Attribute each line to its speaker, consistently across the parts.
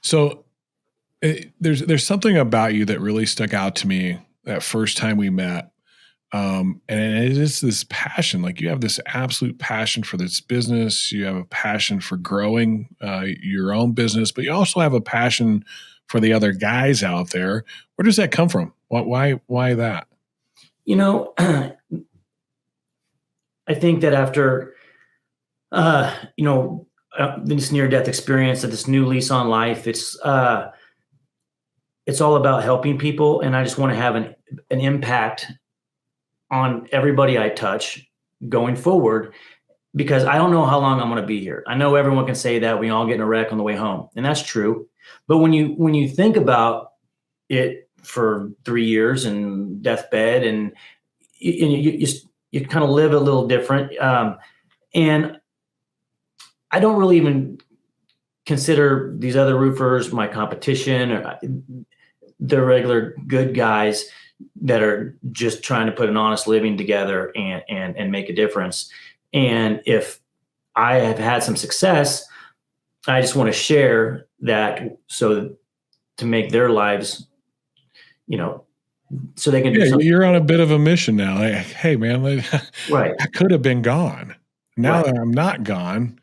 Speaker 1: So there's something about you that really stuck out to me that first time we met. And it is this passion. Like you have this absolute passion for this business. You have a passion for growing your own business, but you also have a passion for the other guys out there. Where does that come from? Why that?
Speaker 2: I think that after, this near-death experience, of this new lease on life, it's all about helping people, and I just want to have an impact on everybody I touch going forward, because I don't know how long I'm going to be here. I know everyone can say that we all get in a wreck on the way home, and that's true. But when you think about it for 3 years and deathbed, and you kind of live a little different, and I don't really even consider these other roofers my competition, or they're regular good guys that are just trying to put an honest living together and make a difference. And if I have had some success, I just want to share that, so to make their lives, so they can do something.
Speaker 1: You're on a bit of a mission now. Like, hey man,
Speaker 2: Right.
Speaker 1: I could have been gone. Now
Speaker 2: Right.
Speaker 1: that I'm not gone,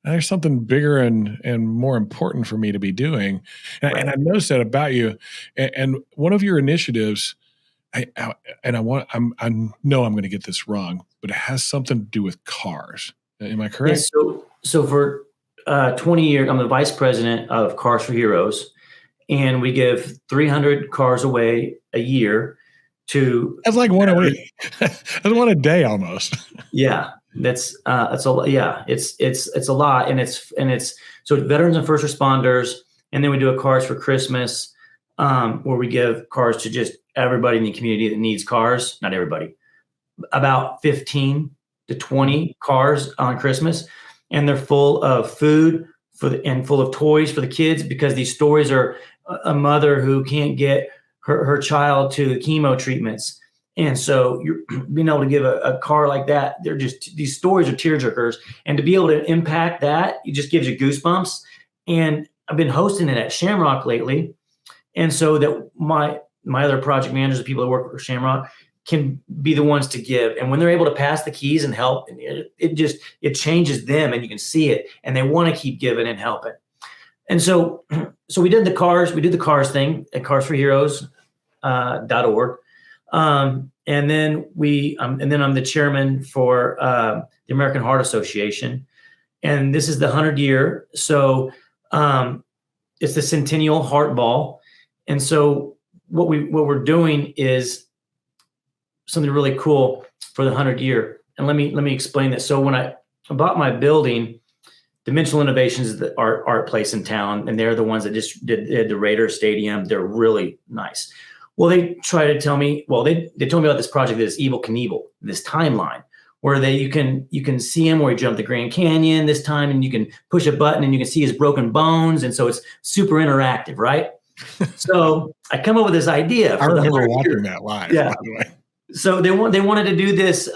Speaker 1: there's something bigger and more important for me to be doing. And I noticed that about you. And one of your initiatives, I know I'm going to get this wrong, but it has something to do with cars. Am I correct?
Speaker 2: Yes. So for 20 years, I'm the vice president of Cars for Heroes, and we give 300 cars away a year to.
Speaker 1: That's like one a week. That's one a day almost.
Speaker 2: Yeah, that's a lot. Yeah, it's a lot, and it's so veterans and first responders, and then we do a Cars for Christmas, where we give cars to just everybody in the community that needs cars. Not everybody, about 15 to 20 cars on Christmas, and they're full of food and full of toys for the kids, because these stories are a mother who can't get her child to the chemo treatments. And so you're being able to give a car like that, they're just, these stories are tearjerkers, and to be able to impact that, it just gives you goosebumps. And I've been hosting it at Shamrock lately. And so that my other project managers, the people that work for Shamrock, can be the ones to give. And when they're able to pass the keys and help, it changes them, and you can see it, and they want to keep giving and helping. And so we did the cars thing at carsforheroes.org. And then I'm the chairman for the American Heart Association, and this is the 100 year. So it's the Centennial Heart Ball. And so what we're doing is something really cool for the 100 year. And let me explain this. So when I bought my building, Dimensional Innovations is the art place in town, and they're the ones that just did the Raiders Stadium. They're really nice. Well, they try to tell me, they told me about this project, this Evel Knievel, this timeline, where you can see him where he jumped the Grand Canyon this time, and you can push a button and you can see his broken bones. And so it's super interactive, right? So I come up with this idea.
Speaker 1: I remember watching that live.
Speaker 2: Yeah.
Speaker 1: By the way.
Speaker 2: So they wanted to do this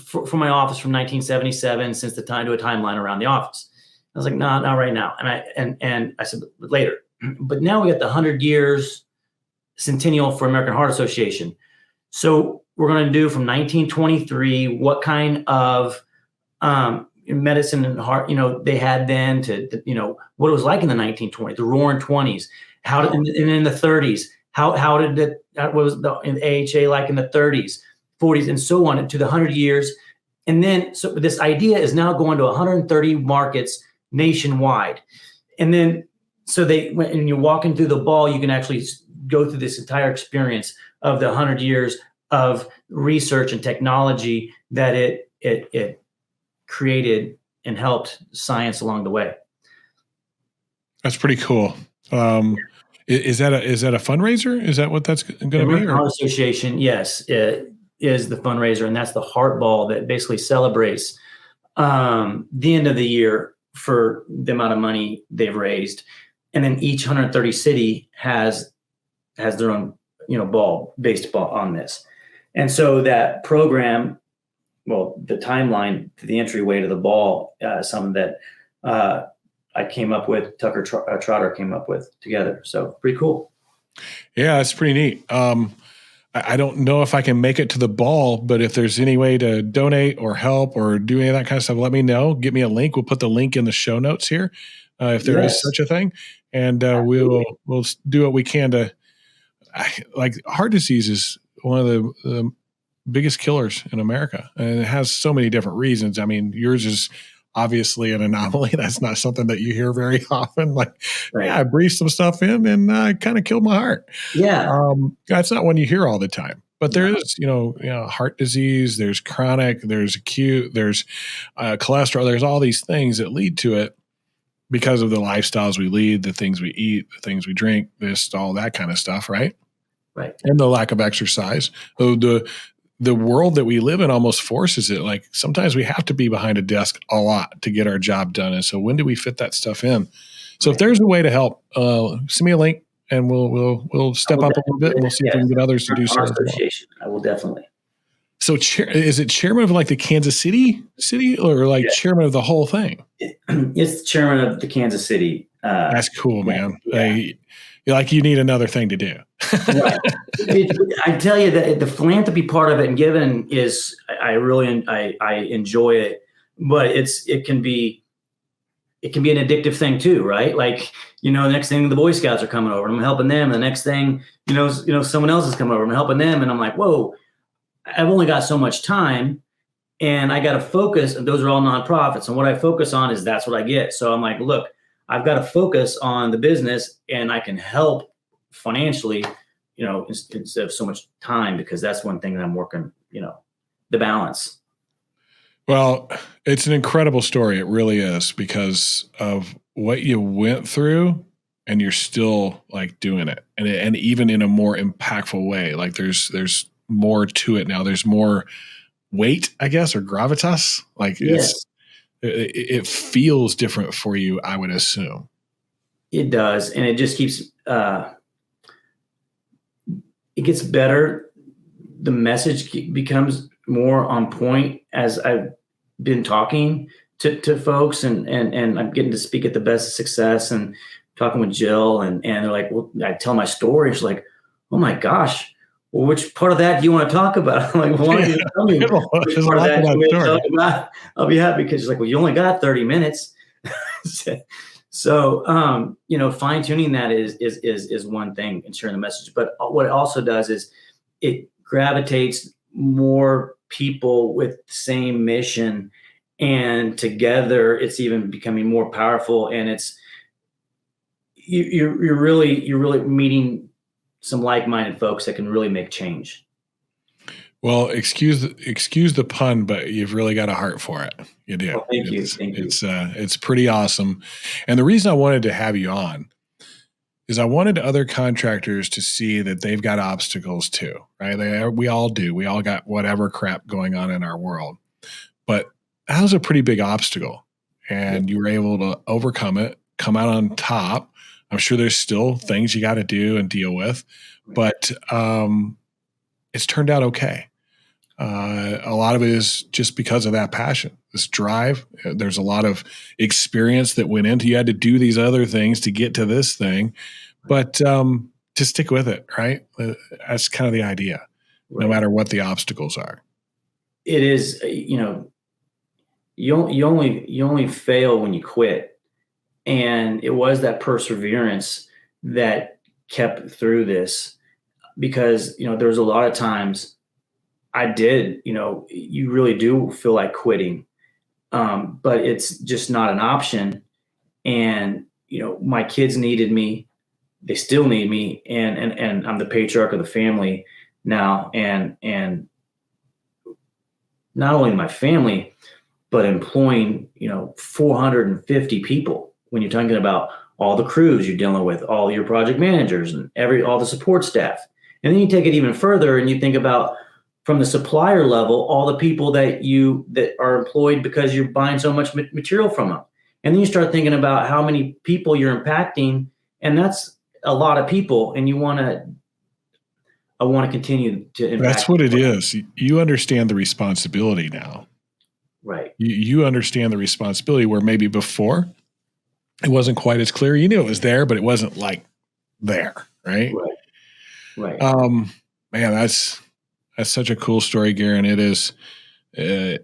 Speaker 2: for my office from 1977, since the time, to a timeline around the office. I was like, no, not right now. And I said, later. But now we got the 100 years Centennial for American Heart Association. So we're going to do from 1923, what kind of medicine and heart, they had then, to what it was like in the 1920s, the roaring 20s, and in the 30s, how did it, what was the AHA like in the 30s, 40s, and so on, to the 100 years. And then, so this idea is now going to 130 markets nationwide. And then, so when you're walking through the ball, you can actually go through this entire experience of the 100 years of research and technology that it created and helped science along the way.
Speaker 1: That's pretty cool. Is that a fundraiser? Is that what that's going to be?
Speaker 2: American Heart Association, yes, it is the fundraiser, and that's the heart ball that basically celebrates the end of the year for the amount of money they've raised. And then each 130 city has their own, ball based on this. And so that program, the timeline to the entryway to the ball, something that I came up with, Trotter came up with together. So pretty cool.
Speaker 1: Yeah, it's pretty neat. I don't know if I can make it to the ball, but if there's any way to donate or help or do any of that kind of stuff, let me know. Give me a link. We'll put the link in the show notes here, if there is
Speaker 2: Yes,
Speaker 1: such a thing, and
Speaker 2: absolutely.
Speaker 1: we'll do what we can to. Like heart disease is one of the biggest killers in America, and it has so many different reasons. I mean, yours is obviously an anomaly. That's not something that you hear very often. Like, yeah,
Speaker 2: Right.
Speaker 1: I breathed some stuff in and I kind of killed my heart.
Speaker 2: Yeah.
Speaker 1: That's not one you hear all the time. But there
Speaker 2: No.
Speaker 1: is, heart disease. There's chronic. There's acute. There's cholesterol. There's all these things that lead to it because of the lifestyles we lead, the things we eat, the things we drink, this, all that kind of stuff, right?
Speaker 2: Right.
Speaker 1: And the lack of exercise. So the world that we live in almost forces it. Like sometimes we have to be behind a desk a lot to get our job done. And so when do we fit that stuff in? So if
Speaker 2: Right.
Speaker 1: there's a way to help, send me a link and we'll
Speaker 2: I
Speaker 1: step
Speaker 2: will
Speaker 1: up a little
Speaker 2: definitely
Speaker 1: bit
Speaker 2: do
Speaker 1: and
Speaker 2: it.
Speaker 1: we'll see if we
Speaker 2: Yes.
Speaker 1: can get others to do
Speaker 2: Our
Speaker 1: so as well.
Speaker 2: association. I will definitely.
Speaker 1: So is it chairman of like the Kansas city or like
Speaker 2: Yeah.
Speaker 1: chairman of the whole thing?
Speaker 2: It's the chairman of the Kansas City.
Speaker 1: That's cool,
Speaker 2: Yeah.
Speaker 1: man.
Speaker 2: Yeah.
Speaker 1: You need another thing to do.
Speaker 2: Right. I tell you that the philanthropy part of it and giving is, I really, I enjoy it, but it can be an addictive thing too, right? Like, the next thing the Boy Scouts are coming over and I'm helping them. And the next thing, someone else is coming over and I'm helping them. And I'm like, whoa, I've only got so much time and I got to focus. And those are all nonprofits. And what I focus on is that's what I get. So I'm like, look, I've got to focus on the business and I can help financially, instead of so much time, because that's one thing that I'm working, the balance.
Speaker 1: Well, it's an incredible story. It really is because of what you went through and you're still like doing it and even in a more impactful way. Like there's more to it now. There's more weight, I guess, or gravitas. Like
Speaker 2: Yes,
Speaker 1: it feels different for you, I would assume.
Speaker 2: it does. And it just keeps, it gets better. The message becomes more on point as I've been talking to folks and I'm getting to speak at the Best of Success and talking with Jill and they're like, well, I tell my story. She's like, oh my gosh, well, which part of that do you want to talk about? I'm like, well, why don't you tell me which
Speaker 1: There's a
Speaker 2: part of
Speaker 1: lot
Speaker 2: that
Speaker 1: to
Speaker 2: you
Speaker 1: that
Speaker 2: want me to
Speaker 1: story.
Speaker 2: talk about? I'll be happy because she's like, well, you only got 30 minutes. So, fine tuning that is one thing and sharing the message. But what it also does is it gravitates more people with the same mission, and together it's even becoming more powerful. And it's you're really meeting some like-minded folks that can really make change.
Speaker 1: Well, excuse the pun, but you've really got a heart for it. You do.
Speaker 2: Well, thank you, thank you.
Speaker 1: It's pretty awesome. And the reason I wanted to have you on is I wanted other contractors to see that they've got obstacles too, right? We all do. We all got whatever crap going on in our world. But that was a pretty big obstacle. And you were able to overcome it, come out on top. I'm sure there's still things you got to do and deal with, but it's turned out okay. A lot of it is just because of that passion, this drive. There's a lot of experience that went into. You had to do these other things to get to this thing, but to stick with it, right? That's kind of the idea, no
Speaker 2: Right.
Speaker 1: matter what the obstacles are.
Speaker 2: It is, you only fail when you quit, and it was that perseverance that kept through this, because there was a lot of times I did, you really do feel like quitting, but it's just not an option. And my kids needed me, they still need me, and I'm the patriarch of the family now, and not only my family, but employing 450 people. When you're talking about all the crews you're dealing with, all your project managers and all the support staff, and then you take it even further and you think about from the supplier level, all the people that are employed because you're buying so much material from them. And then you start thinking about how many people you're impacting, and that's a lot of people. And I want to continue to impact.
Speaker 1: That's what it is. You understand the responsibility now.
Speaker 2: Right.
Speaker 1: You understand the responsibility where maybe before it wasn't quite as clear. You knew it was there, but it wasn't like there, right?
Speaker 2: Right. Right.
Speaker 1: Man, that's such a cool story, Garen. It is. Uh,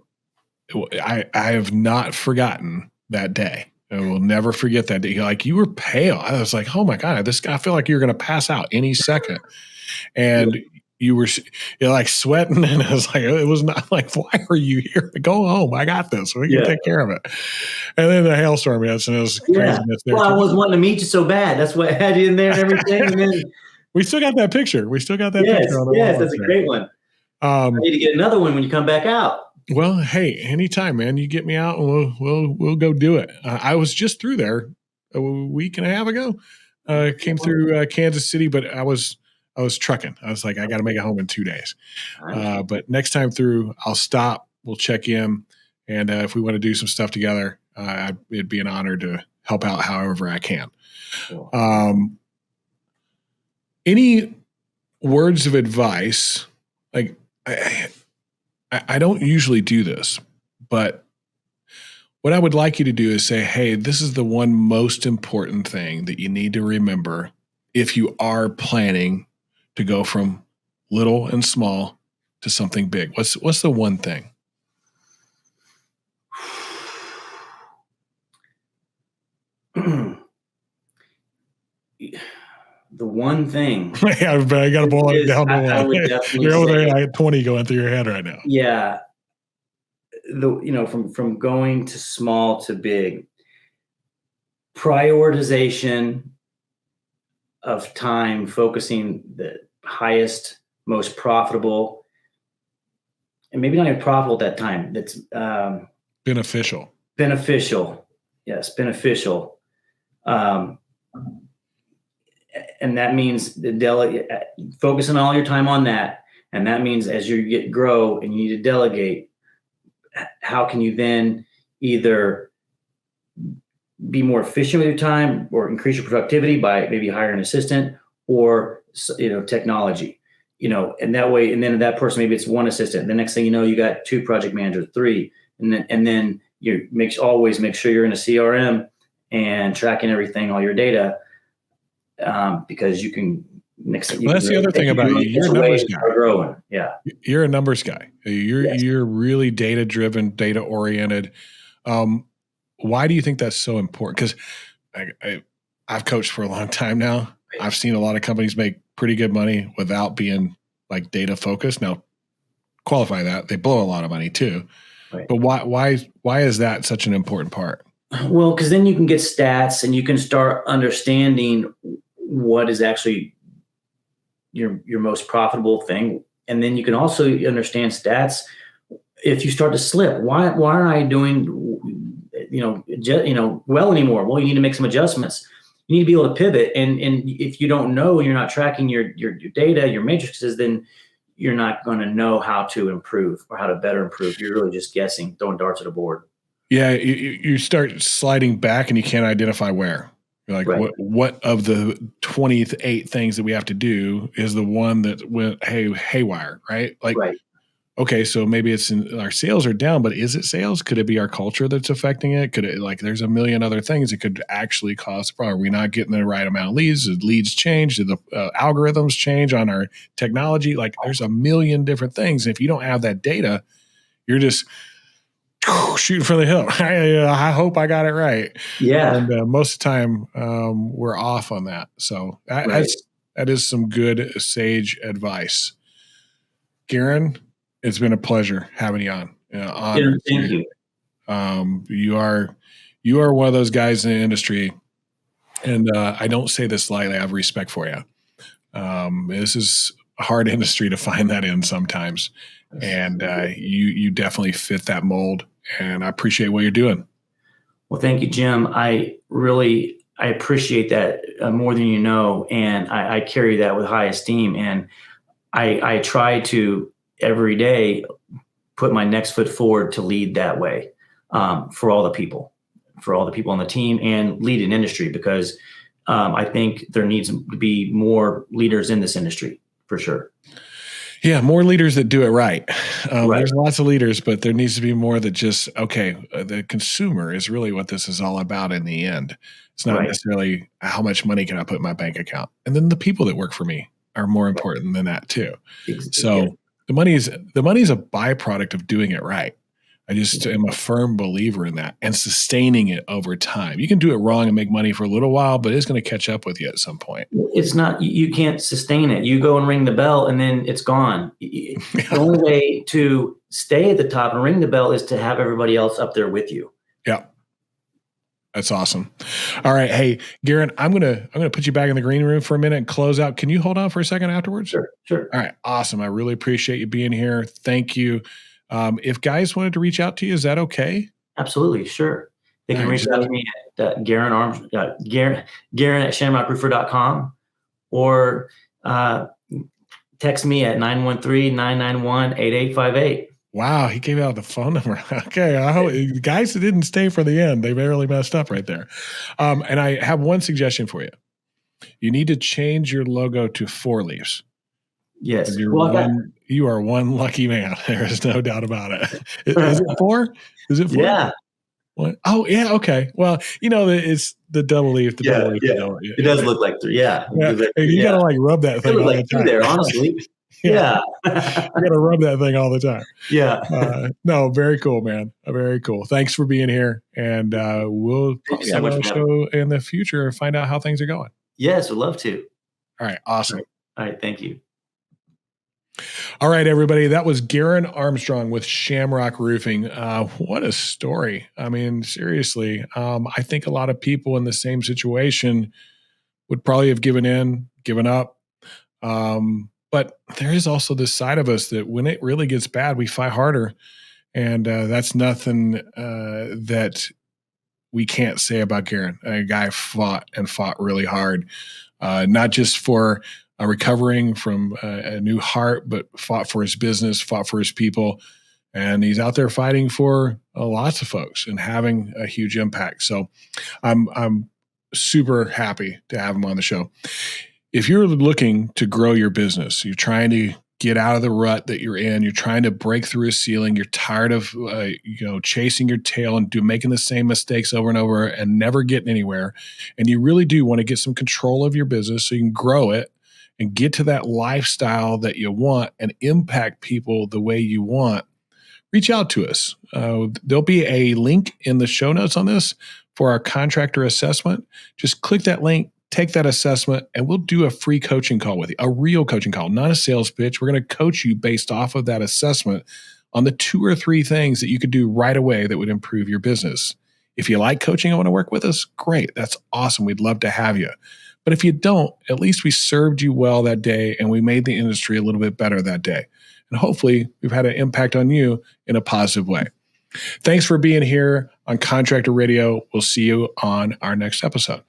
Speaker 1: I have not forgotten that day. I will never forget that day. Like, you were pale. I was like, oh my God, this guy, I feel like you're going to pass out any second. And you were you're like sweating. And I was like, it was not like, why are you here? Go home. I got this. We can take care of it. And then the hailstorm hits, and it was craziness there.
Speaker 2: Well, I was wanting to meet you so bad. That's why I had you in there and everything. And then
Speaker 1: we still got that picture. Picture on the wall.
Speaker 2: Yes, that's a great one. I need to get another one when you come back out.
Speaker 1: Well, hey, anytime, man. You get me out, and we'll go do it. I was just through there a week and a half ago. Came through Kansas City, but I was trucking. I was like, I got to make it home in 2 days. But next time through, I'll stop. We'll check in, and if we want to do some stuff together, it'd be an honor to help out however I can. Cool. Any words of advice? Like, I don't usually do this, but what I would like you to do is say, hey, this is the one most important thing that you need to remember if you are planning to go from little and small to something big. What's the one thing?
Speaker 2: The one thing.
Speaker 1: I got to boil it down to one. You're over there at 20 going through your head right now.
Speaker 2: Yeah. From going to small to big, prioritization of time, focusing the highest, most profitable, and maybe not even profitable at that time. That's
Speaker 1: beneficial.
Speaker 2: Yes, beneficial. And that means focusing all your time on that. And that means as you grow and you need to delegate, how can you then either be more efficient with your time or increase your productivity by maybe hiring an assistant or, technology, and that way, and then that person, maybe it's one assistant. The next thing you know, you got 2 project managers, 3, and then you always make sure you're in a CRM and tracking everything, all your data. Because you can mix it.
Speaker 1: Well, that's the other thing about you. You're a numbers guy.
Speaker 2: Growing. Yeah.
Speaker 1: You're a numbers guy. You're really data driven, data oriented. Why do you think that's so important? Because I've coached for a long time now. I've seen a lot of companies make pretty good money without being like data focused. Now, qualify that. They blow a lot of money too. Right. But why is that such an important part?
Speaker 2: Well, because then you can get stats and you can start understanding what is actually your most profitable thing. And then you can also understand stats. If you start to slip, why aren't I doing, well anymore? Well, you need to make some adjustments. You need to be able to pivot. And if you don't know, you're not tracking your data, your matrices, then you're not going to know how to improve or how to better improve. You're really just guessing, throwing darts at a board.
Speaker 1: Yeah, you start sliding back and you can't identify where. You're like, right. What of the 28 things that we have to do is the one that went haywire, right? Like, right. Okay, so maybe it's our sales are down, but is it sales? Could it be our culture that's affecting it? Could it there's a million other things that could actually cause a problem? Are we not getting the right amount of leads? Did leads change? Did the algorithms change on our technology? There's a million different things. If you don't have that data, you're just shooting from the hip. I hope I got it right.
Speaker 2: Yeah.
Speaker 1: And most of the time, we're off on that. So that is some good sage advice. Garen, it's been a pleasure having you on.
Speaker 2: Thank you.
Speaker 1: You are one of those guys in the industry, and I don't say this lightly. I have respect for you. This is a hard industry to find that in sometimes, and you definitely fit that mold. And I appreciate what you're doing.
Speaker 2: Well, thank you, Jim. I appreciate that more than you know, and I carry that with high esteem. And I try to every day put my next foot forward to lead that way for all the people on the team and lead an industry, because I think there needs to be more leaders in this industry for sure.
Speaker 1: Yeah, more leaders that do it right.
Speaker 2: Right.
Speaker 1: There's lots of leaders, but there needs to be more that just, okay, the consumer is really what this is all about in the end. It's not
Speaker 2: Right.
Speaker 1: necessarily how much money can I put in my bank account. And then the people that work for me are more
Speaker 2: Right.
Speaker 1: important than that too.
Speaker 2: Yeah.
Speaker 1: So the money is a byproduct of doing it right. I just am a firm believer in that and sustaining it over time. You can do it wrong and make money for a little while, but it's going to catch up with you at some point.
Speaker 2: It's not, you can't sustain it. You go and ring the bell and then it's gone. The only way to stay at the top and ring the bell is to have everybody else up there with you.
Speaker 1: Yeah. That's awesome. All right. Hey, Garen, I'm gonna put you back in the green room for a minute and close out. Can you hold on for a second afterwards?
Speaker 2: Sure, sure.
Speaker 1: All right. Awesome. I really appreciate you being here. Thank you. If guys wanted to reach out to you, is that okay?
Speaker 2: Absolutely, sure. They
Speaker 1: All
Speaker 2: can
Speaker 1: right.
Speaker 2: reach
Speaker 1: Just
Speaker 2: out to me at Garen at shamrockroofer.com, or text me at 913-991-8858.
Speaker 1: wow, he gave out the phone number. Okay. I hope guys that didn't stay for the end, they barely messed up right there. And I have one suggestion for you. You need to change your logo to 4 leaves.
Speaker 2: Yes.
Speaker 1: You are one lucky man. There is no doubt about it. Is it 4? Is it 4?
Speaker 2: Yeah.
Speaker 1: What? Oh, yeah, okay. Well, it's the double leaf, the double
Speaker 2: Yeah,
Speaker 1: leaf, the
Speaker 2: yeah.
Speaker 1: double
Speaker 2: It does look like 3. Yeah.
Speaker 1: yeah, and you
Speaker 2: Yeah.
Speaker 1: gotta, like, rub that
Speaker 2: It
Speaker 1: thing
Speaker 2: look
Speaker 1: all
Speaker 2: like
Speaker 1: the
Speaker 2: 2
Speaker 1: time.
Speaker 2: there, honestly.
Speaker 1: Yeah.
Speaker 2: Yeah.
Speaker 1: You gotta rub that thing all the time.
Speaker 2: Yeah.
Speaker 1: No, very cool, man. Very cool. Thanks for being here, and, we'll
Speaker 2: Thank you
Speaker 1: probably
Speaker 2: so
Speaker 1: have
Speaker 2: much
Speaker 1: another
Speaker 2: for having me.
Speaker 1: show in the future and find out how things are going.
Speaker 2: Yes, would love to.
Speaker 1: All right,
Speaker 2: All
Speaker 1: awesome.
Speaker 2: right. All right, thank you.
Speaker 1: All right, everybody. That was Garen Armstrong with Shamrock Roofing. What a story. I mean, seriously, I think a lot of people in the same situation would probably have given up. But there is also this side of us that when it really gets bad, we fight harder. And that's nothing that we can't say about Garen. A guy fought and fought really hard, not just for recovering from a new heart, but fought for his business, fought for his people. And he's out there fighting for lots of folks and having a huge impact. So I'm super happy to have him on the show. If you're looking to grow your business, you're trying to get out of the rut that you're in, you're trying to break through a ceiling, you're tired of chasing your tail and making the same mistakes over and over and never getting anywhere, and you really do want to get some control of your business so you can grow it and get to that lifestyle that you want and impact people the way you want, reach out to us. There'll be a link in the show notes on this for our contractor assessment. Just click that link, take that assessment, and we'll do a free coaching call with you, a real coaching call, not a sales pitch. We're going to coach you based off of that assessment on the 2 or 3 things that you could do right away that would improve your business. If you like coaching and want to work with us, great. That's awesome. We'd love to have you. But if you don't, at least we served you well that day and we made the industry a little bit better that day. And hopefully we've had an impact on you in a positive way. Thanks for being here on Contractor Radio. We'll see you on our next episode.